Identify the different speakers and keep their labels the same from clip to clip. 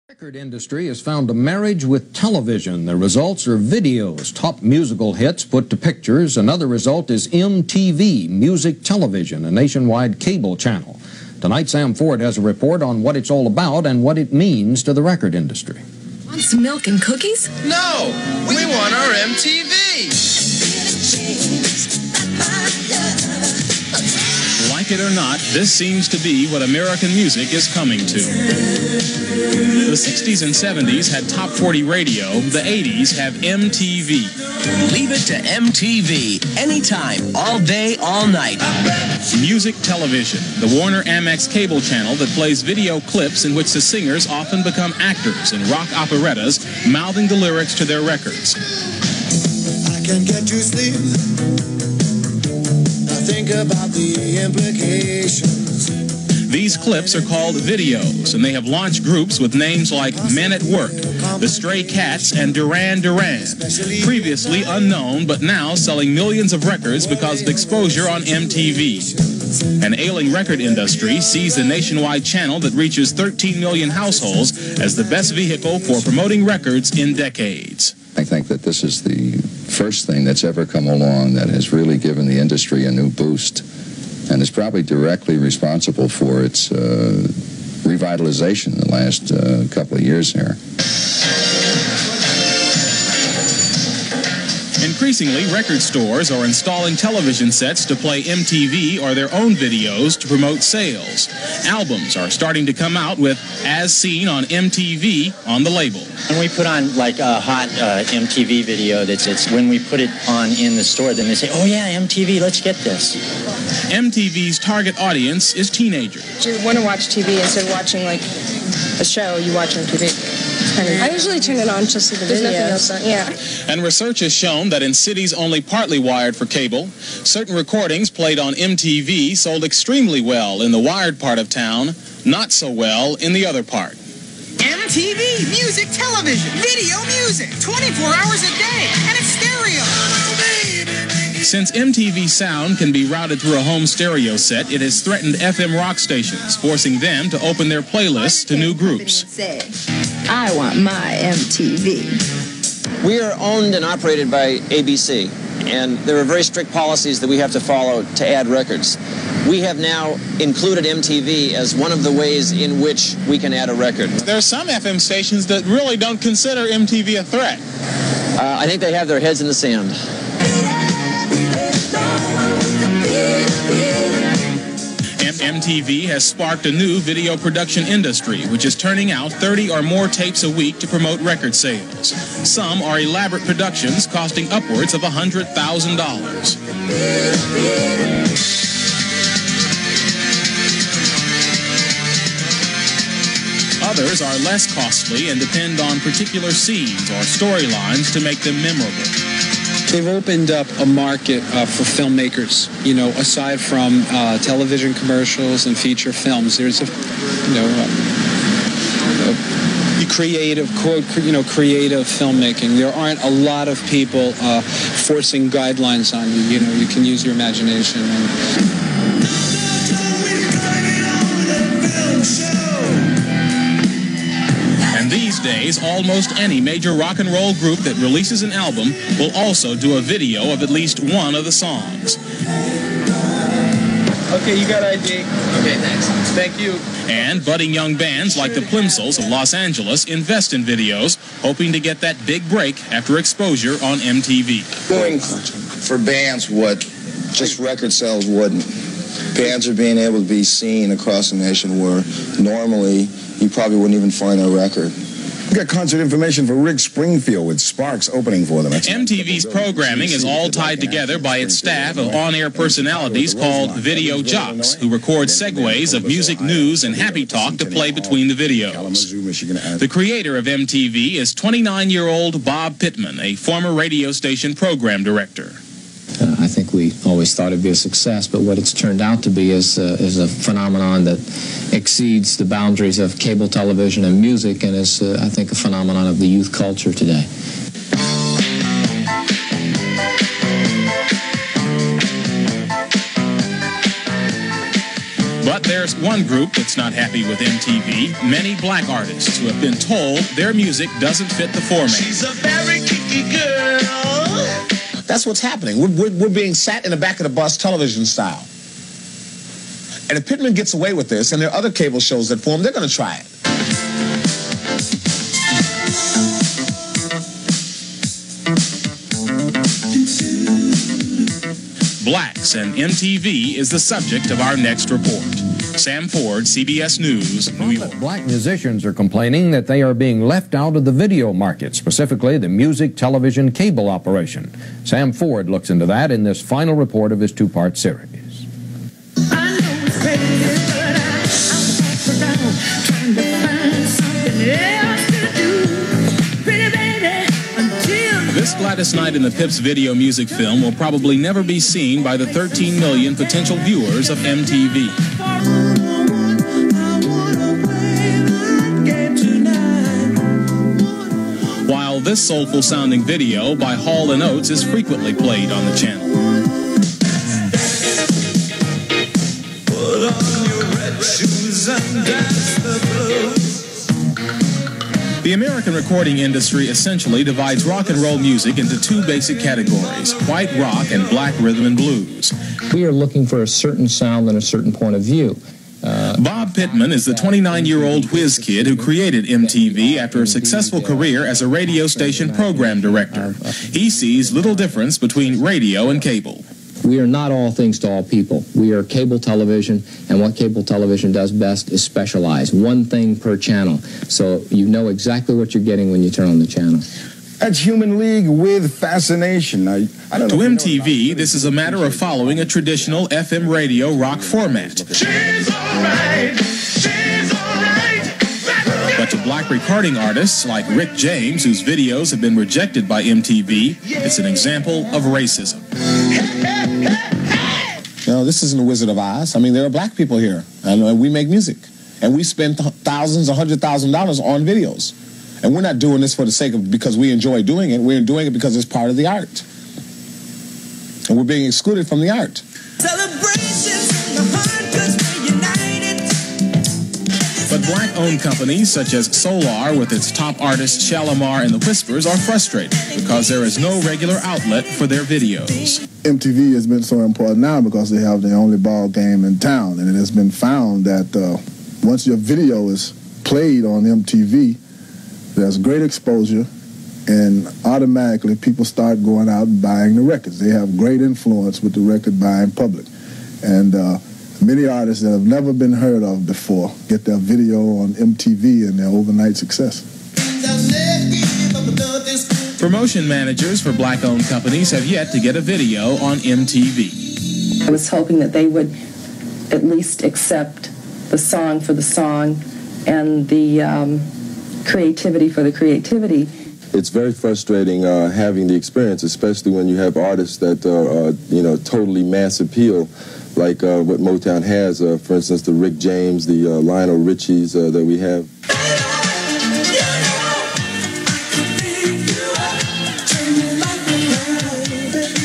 Speaker 1: The record industry has found a marriage with television. The results are videos, top musical hits put to pictures. Another result is MTV, Music Television, a nationwide cable channel. Tonight, Sam Ford has a report on what it's all about and what it means to the record industry.
Speaker 2: Want some milk and cookies?
Speaker 3: No, we want our MTV.
Speaker 4: Like it or not, this seems to be what American music is coming to. The 60s and 70s had top 40 radio. The 80s have MTV.
Speaker 3: Leave it to MTV. Anytime, all day, all night.
Speaker 4: Music Television, the Warner Amex cable channel that plays video clips in which the singers often become actors in rock operettas, mouthing the lyrics to their records.
Speaker 5: I can't get to sleep. I think about the implications.
Speaker 4: These clips are called videos, and they have launched groups with names like Men at Work, The Stray Cats, and Duran Duran. Previously unknown, but now selling millions of records because of exposure on MTV. An ailing record industry sees the nationwide channel that reaches 13 million households as the best vehicle for promoting records in decades.
Speaker 6: I think that this is the first thing that's ever come along that has really given the industry a new boost, and is probably directly responsible for its revitalization in the last couple of years here.
Speaker 4: Increasingly, record stores are installing television sets to play MTV or their own videos to promote sales. Albums are starting to come out with As Seen on MTV on the label.
Speaker 7: When we put on like a hot MTV video, it's when we put it on in the store, then they say, oh yeah, MTV, let's get this.
Speaker 4: MTV's target audience is teenagers.
Speaker 8: You want to watch TV instead of watching like a show, you watch MTV. I usually turn it on just to see the videos. Nothing else on. Yeah.
Speaker 4: And research has shown that in cities only partly wired for cable, certain recordings played on MTV sold extremely well in the wired part of town, not so well in the other part.
Speaker 9: MTV, music, television, video music, 24 hours a day, and it's stereo.
Speaker 4: Since MTV sound can be routed through a home stereo set, it has threatened FM rock stations, forcing them to open their playlists to new groups.
Speaker 10: I want my MTV.
Speaker 11: We are owned and operated by ABC, and there are very strict policies that we have to follow to add records. We have now included MTV as one of the ways in which we can add a record.
Speaker 12: There are some FM stations that really don't consider MTV a threat.
Speaker 11: I think they have their heads in the sand.
Speaker 4: MTV has sparked a new video production industry, which is turning out 30 or more tapes a week to promote record sales. Some are elaborate productions costing upwards of $100,000. Others are less costly and depend on particular scenes or storylines to make them memorable.
Speaker 13: They've opened up a market for filmmakers, you know, aside from television commercials and feature films. There's creative filmmaking. There aren't a lot of people forcing guidelines on you. You know, you can use your imagination.
Speaker 4: These days, almost any major rock and roll group that releases an album will also do a video of at least one of the songs.
Speaker 12: Okay, you got ID.
Speaker 11: Okay, thanks.
Speaker 12: Thank you.
Speaker 4: And budding young bands like the Plimsolls of Los Angeles invest in videos, hoping to get that big break after exposure on MTV.
Speaker 14: Doing for bands what just record sales wouldn't. Bands are being able to be seen across the nation where normally you probably wouldn't even find a record.
Speaker 15: We've got concert information for Rick Springfield with Sparks opening for them.
Speaker 4: MTV's programming is all tied together by its staff of on-air personalities called video jocks, who record segues of music news and happy talk to play between the videos. The creator of MTV is 29-year-old Bob Pittman, a former radio station program director.
Speaker 16: I think we always thought it'd be a success, but what it's turned out to be is a phenomenon that exceeds the boundaries of cable television and music, and is, I think, a phenomenon of the youth culture today.
Speaker 4: But there There's one group that's not happy with MTV, many black artists who have been told their music doesn't fit the format.
Speaker 5: She's a very kicky girl.
Speaker 17: That's what's happening. We're being sat in the back of the bus television style. And if Pittman gets away with this, and there are other cable shows that form, they're going to try it.
Speaker 4: Blacks and MTV is the subject of our next report. Sam Ford, CBS News, New York.
Speaker 1: Black musicians are complaining that they are being left out of the video market, specifically the music, television, cable operation. Sam Ford looks into that in this final report of his two-part series.
Speaker 4: This Gladys Knight in the Pips video music film will probably never be seen by the 13 million potential viewers of MTV. While this soulful-sounding video by Hall & Oates is frequently played on the channel.
Speaker 5: Put on your red shoes and dance the blues.
Speaker 4: The American recording industry essentially divides rock and roll music into two basic categories, white rock and black rhythm and blues.
Speaker 16: We are looking for a certain sound and a certain point of view.
Speaker 4: Bob Pittman is the 29-year-old whiz kid who created MTV after a successful career as a radio station program director. He sees little difference between radio and cable.
Speaker 16: We are not all things to all people. We are cable television, and what cable television does best is specialize. One thing per channel. So you know exactly what you're getting when you turn on the channel.
Speaker 15: That's Human League with fascination. I don't know.
Speaker 4: To MTV, this is a matter of following a traditional FM radio rock format.
Speaker 5: She's all right. She's all right.
Speaker 4: But to black recording artists like Rick James, whose videos have been rejected by MTV, it's an example of racism.
Speaker 17: You know, this isn't the Wizard of Oz. I mean, there are black people here, and we make music. And we spend thousands, $100,000 on videos. And we're not doing this for the sake of because we enjoy doing it. We're doing it because it's part of the art. And we're being excluded from the art.
Speaker 4: But black-owned companies such as Solar, with its top artists Shalimar and the Whispers, are frustrated because there is no regular outlet for their videos.
Speaker 15: MTV has been so important now because they have the only ball game in town, and it has been found that once your video is played on MTV, there's great exposure, and automatically people start going out and buying the records. They have great influence with the record buying public, and many artists that have never been heard of before get their video on MTV and their overnight success.
Speaker 4: Promotion managers for black-owned companies have yet to get a video on MTV.
Speaker 18: I was hoping that they would at least accept the song for the song and the creativity for the creativity.
Speaker 19: It's very frustrating having the experience, especially when you have artists that are, totally mass appeal, like what Motown has, for instance, the Rick James, the Lionel Richies that we have.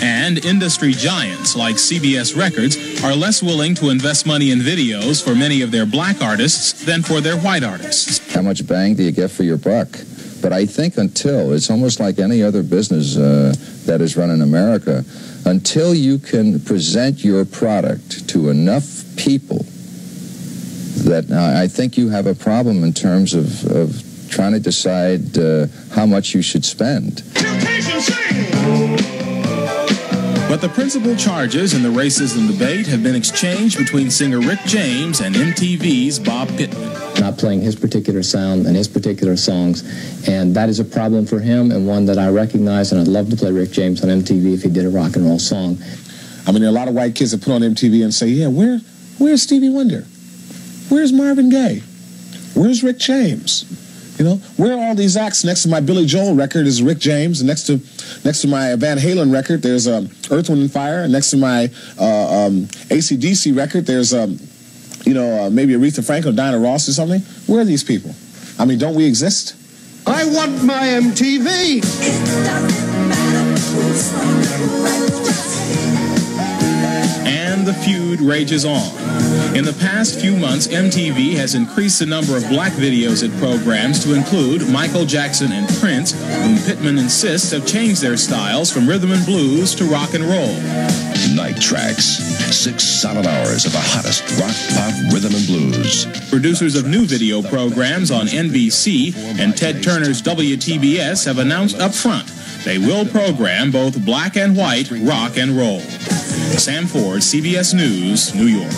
Speaker 4: And industry giants like CBS Records are less willing to invest money in videos for many of their black artists than for their white artists.
Speaker 6: How much bang do you get for your buck? But I think it's almost like any other business that is run in America, until you can present your product to enough people that I think you have a problem in terms of trying to decide how much you should spend.
Speaker 4: But the principal charges in the racism debate have been exchanged between singer Rick James and MTV's Bob Pittman.
Speaker 16: Not playing his particular sound and his particular songs, and that is a problem for him, and one that I recognize, and I'd love to play Rick James on MTV if he did a rock and roll song.
Speaker 17: I mean, there are a lot of white kids that put on MTV and say, yeah, where's Stevie Wonder? Where's Marvin Gaye? Where's Rick James? You know, where are all these acts? Next to my Billy Joel record is Rick James, and next to my Van Halen record, there's Earth, Wind & Fire, and next to my AC/DC record, there's maybe Aretha Franklin, Diana Ross or something. Where are these people? I mean, don't we exist?
Speaker 5: I want my MTV.
Speaker 4: And the feud rages on. In the past few months, MTV has increased the number of black videos it programs to include Michael Jackson and Prince, whom Pittman insists have changed their styles from rhythm and blues to rock and roll.
Speaker 20: Night Tracks. 6 solid hours of the hottest rock, pop, rhythm, and blues.
Speaker 4: Producers of new video programs on NBC and Ted Turner's WTBS have announced up front they will program both black and white rock and roll. Sam Ford, CBS News, New York.